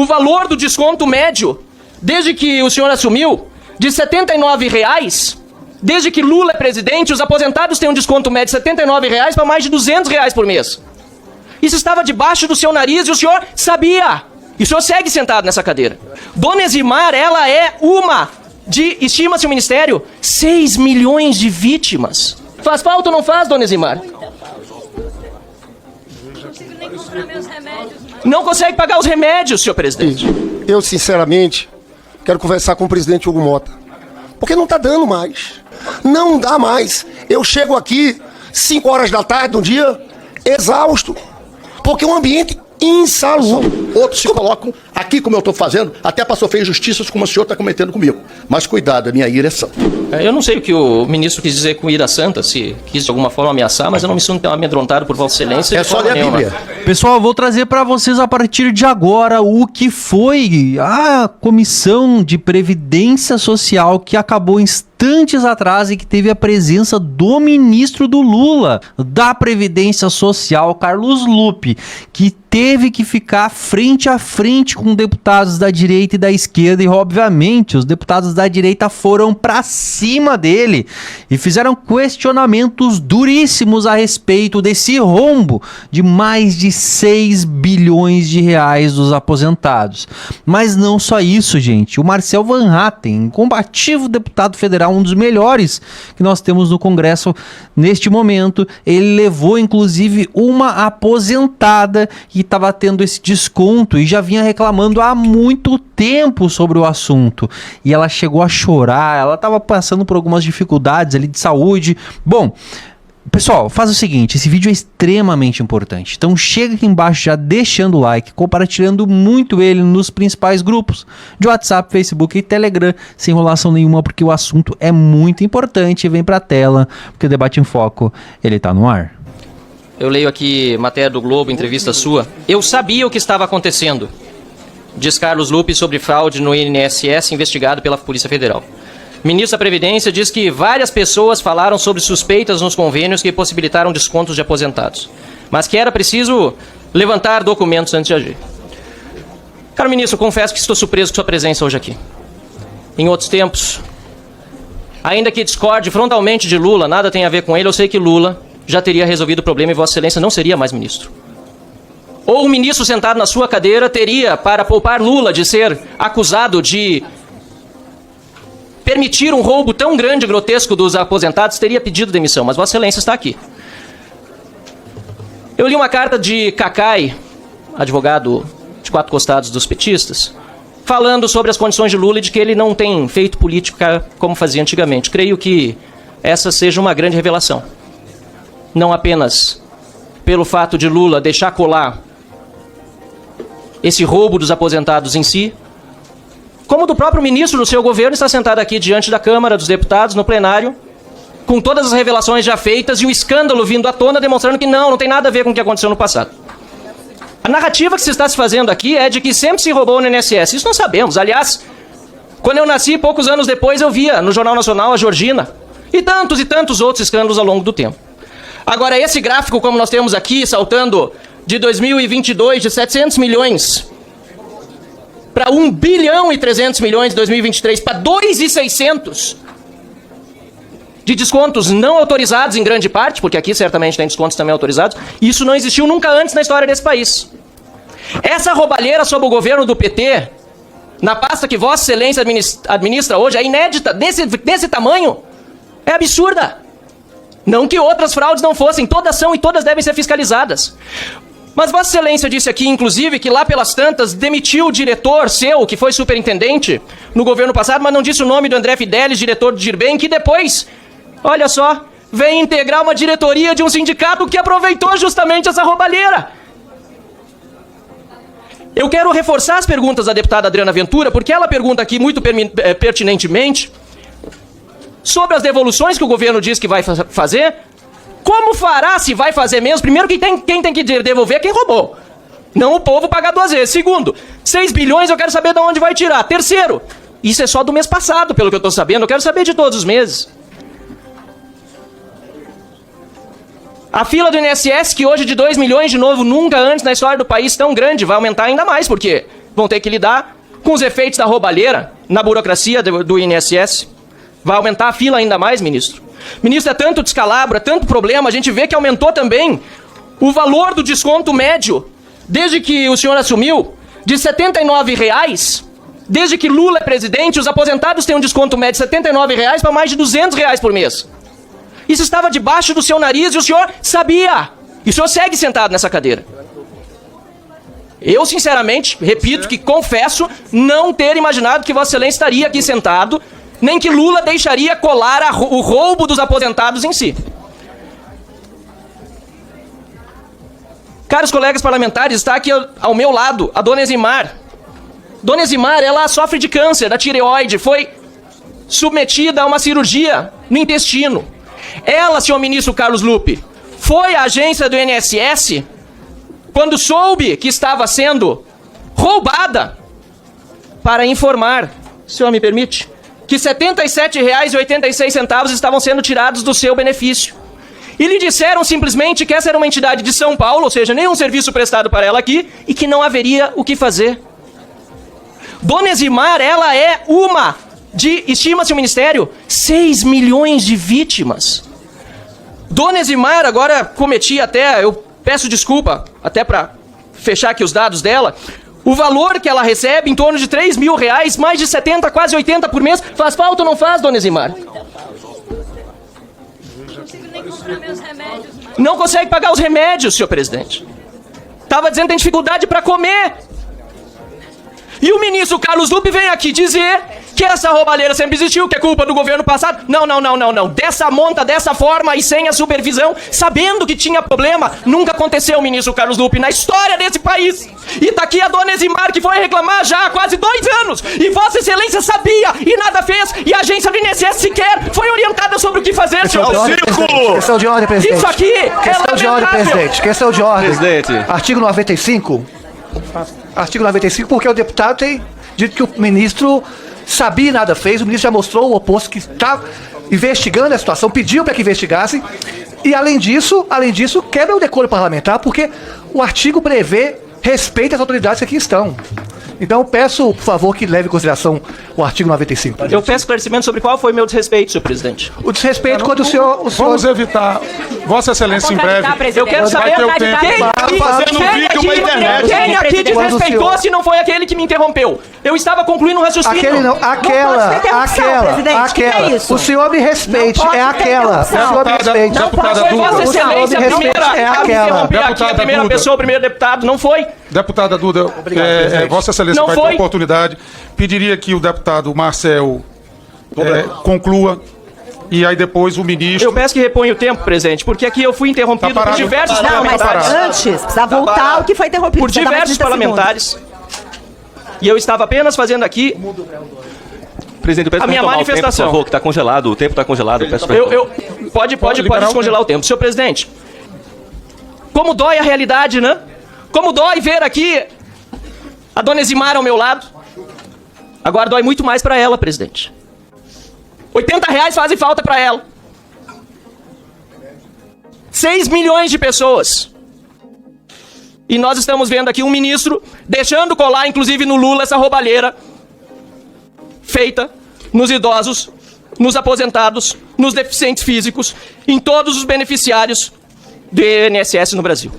o valor do desconto médio, desde que o senhor assumiu, de R$ 79,00, desde que Lula é presidente, os aposentados têm um desconto médio de R$ 79,00 para mais de R$ 200,00 por mês. Isso estava debaixo do seu nariz e o senhor sabia. E o senhor segue sentado nessa cadeira. Dona Eximar, ela é uma de, estima-se o Ministério, 6 milhões de vítimas. Faz falta ou não faz, Dona Eximar? Não consegue pagar os remédios, senhor presidente. Eu, sinceramente, quero conversar com o presidente Hugo Mota. Porque não está dando mais. Não dá mais. Eu chego aqui 5 horas da tarde, um dia, exausto. Porque é um ambiente insalubre. Outros se colocam aqui, como eu estou fazendo, até para sofrer injustiças como o senhor está cometendo comigo. Mas cuidado, a minha ira é santa. Eu não sei o que o ministro quis dizer com ira santa, se quis de alguma forma ameaçar, mas eu não me sinto amedrontado por Vossa Excelência. É só ler a Bíblia. Pessoal, eu vou trazer para vocês a partir de agora o que foi a Comissão de Previdência Social que acabou instantes atrás e que teve a presença do ministro do Lula, da Previdência Social, Carlos Lupe, que teve que ficar frente a frente com deputados da direita e da esquerda e, obviamente, os deputados da direita foram para cima dele e fizeram questionamentos duríssimos a respeito desse rombo de mais de 6 bilhões de reais dos aposentados. Mas não só isso, gente. O Marcel Van Hatten, combativo deputado federal, um dos melhores que nós temos no Congresso neste momento, ele levou inclusive uma aposentada que estava tendo esse desconto e já vinha reclamando há muito tempo sobre o assunto. E ela chegou a chorar, ela estava passando por algumas dificuldades ali de saúde. Bom, pessoal, faz o seguinte, esse vídeo é extremamente importante, então chega aqui embaixo já deixando o like, compartilhando muito ele nos principais grupos de WhatsApp, Facebook e Telegram, sem enrolação nenhuma, porque o assunto é muito importante. Vem pra tela, porque o Debate em Foco, ele tá no ar. Eu leio aqui matéria do Globo, entrevista sua. Eu sabia o que estava acontecendo, diz Carlos Lupe sobre fraude no INSS investigado pela Polícia Federal. Ministro da Previdência diz que várias pessoas falaram sobre suspeitas nos convênios que possibilitaram descontos de aposentados, mas que era preciso levantar documentos antes de agir. Caro ministro, confesso que estou surpreso com sua presença hoje aqui. Em outros tempos, ainda que discorde frontalmente de Lula, nada tem a ver com ele, eu sei que Lula já teria resolvido o problema e Vossa Excelência não seria mais ministro. Ou o ministro sentado na sua cadeira teria, para poupar Lula de ser acusado de permitir um roubo tão grande e grotesco dos aposentados, teria pedido demissão, mas Vossa Excelência está aqui. Eu li uma carta de Cacai, advogado de 4 costados dos petistas, falando sobre as condições de Lula e de que ele não tem feito política como fazia antigamente. Creio que essa seja uma grande revelação. Não apenas pelo fato de Lula deixar colar esse roubo dos aposentados em si, como do próprio ministro do seu governo está sentado aqui diante da Câmara dos Deputados, no plenário, com todas as revelações já feitas e o escândalo vindo à tona, demonstrando que não tem nada a ver com o que aconteceu no passado. A narrativa que se está se fazendo aqui é de que sempre se roubou no INSS. Isso nós sabemos. Aliás, quando eu nasci, poucos anos depois, eu via no Jornal Nacional a Georgina e tantos outros escândalos ao longo do tempo. Agora, esse gráfico, como nós temos aqui, saltando de 2022, de 700 milhões para 1 bilhão e 300 milhões em 2023, para 2.600 de descontos não autorizados em grande parte, porque aqui certamente tem descontos também autorizados, isso não existiu nunca antes na história desse país. Essa roubalheira sob o governo do PT, na pasta que Vossa Excelência administra hoje, é inédita, desse tamanho, é absurda. Não que outras fraudes não fossem, todas são e todas devem ser fiscalizadas. Mas Vossa Excelência disse aqui, inclusive, que lá pelas tantas demitiu o diretor seu, que foi superintendente no governo passado, mas não disse o nome do André Fidelis, diretor do Dirben, que depois, olha só, vem integrar uma diretoria de um sindicato que aproveitou justamente essa roubalheira. Eu quero reforçar as perguntas da deputada Adriana Ventura, porque ela pergunta aqui muito pertinentemente sobre as devoluções que o governo diz que vai fazer. Como fará, se vai fazer mesmo? Primeiro, quem tem que devolver é quem roubou. Não o povo pagar 2 vezes. Segundo, 6 bilhões eu quero saber de onde vai tirar. Terceiro, isso é só do mês passado, pelo que eu estou sabendo. Eu quero saber de todos os meses. A fila do INSS, que hoje é de 2 milhões de novo, nunca antes na história do país tão grande, vai aumentar ainda mais, porque vão ter que lidar com os efeitos da roubalheira na burocracia do INSS. Vai aumentar a fila ainda mais, ministro. Ministro, é tanto descalabro, é tanto problema, a gente vê que aumentou também o valor do desconto médio, desde que o senhor assumiu, de R$ 79,00. Desde que Lula é presidente, os aposentados têm um desconto médio de R$ 79,00 para mais de R$ 200,00 por mês. Isso estava debaixo do seu nariz e o senhor sabia. E o senhor segue sentado nessa cadeira. Eu, sinceramente, repito que confesso não ter imaginado que Vossa Excelência estaria aqui sentado, nem que Lula deixaria colar o roubo dos aposentados em si. Caros colegas parlamentares, está aqui ao meu lado a dona Eximar. Dona Eximar, ela sofre de câncer da tireoide, foi submetida a uma cirurgia no intestino. Ela, senhor ministro Carlos Lupe, foi à agência do INSS quando soube que estava sendo roubada para informar, o senhor me permite, que R$ 77,86 estavam sendo tirados do seu benefício. E lhe disseram simplesmente que essa era uma entidade de São Paulo, ou seja, nenhum serviço prestado para ela aqui, e que não haveria o que fazer. Dona Eximar, ela é uma de, estima-se o Ministério, 6 milhões de vítimas. Dona Eximar, agora cometi até, eu peço desculpa, até para fechar aqui os dados dela, o valor que ela recebe, em torno de R$ 3.000, mais de 70, quase 80 por mês, faz falta ou não faz, Dona Eximar? Não consegue pagar os remédios, senhor presidente. Estava dizendo que tem dificuldade para comer. E o ministro Carlos Lupe vem aqui dizer que essa roubalheira sempre existiu, que é culpa do governo passado. Não. Dessa monta, dessa forma e sem a supervisão, sabendo que tinha problema, nunca aconteceu, ministro Carlos Lupe, na história desse país. E tá aqui a dona Eximar, que foi reclamar já há quase 2 anos. E Vossa Excelência sabia e nada fez. E a agência do INSS sequer foi orientada sobre o que fazer, senhor. Questão de ordem, presidente. Isso aqui Questão de ordem, presidente. Questão de ordem. Presidente. Artigo 95. Artigo 95, porque o deputado tem dito que o ministro sabia e nada fez. O ministro já mostrou o oposto, que está investigando a situação, pediu para que investigasse. E além disso, quebra o decoro parlamentar, porque o artigo prevê respeito às autoridades que aqui estão. Então, peço, por favor, que leve em consideração o artigo 95. Eu peço esclarecimento sobre qual foi o meu desrespeito, senhor presidente. O desrespeito quando o senhor... Vamos evitar. Vossa Excelência, em breve. Eu quero saber quem aqui desrespeitou se não foi aquele que me interrompeu. Eu estava concluindo um raciocínio. Aquele não, aquela. O senhor me respeite, é aquela. O senhor me respeite. Foi Vossa Excelência a primeira a me interromper aqui, a primeira Duda. pessoa, o primeiro deputado, não foi? Deputada Duda, Vossa Excelência Não vai foi? ter oportunidade. Pediria que o deputado Marcel conclua. E aí depois o ministro... Eu peço que reponha o tempo, presidente, porque aqui eu fui interrompido Tá por parado. diversos Não, mas parlamentares. Antes, precisa voltar ao que foi interrompido. Por diversos parlamentares. E eu estava apenas fazendo aqui Presidente, eu peço a minha retomar manifestação. O tempo, por favor, que está congelado, o tempo está congelado. Eu peço pra Pode liberar descongelar o tempo. Senhor presidente, como dói a realidade, né? Como dói ver aqui a dona Eximar ao meu lado. Agora dói muito mais para ela, presidente. R$80 fazem falta para ela. 6 milhões de pessoas. E nós estamos vendo aqui um ministro deixando colar, inclusive no Lula, essa roubalheira feita nos idosos, nos aposentados, nos deficientes físicos, em todos os beneficiários do INSS no Brasil.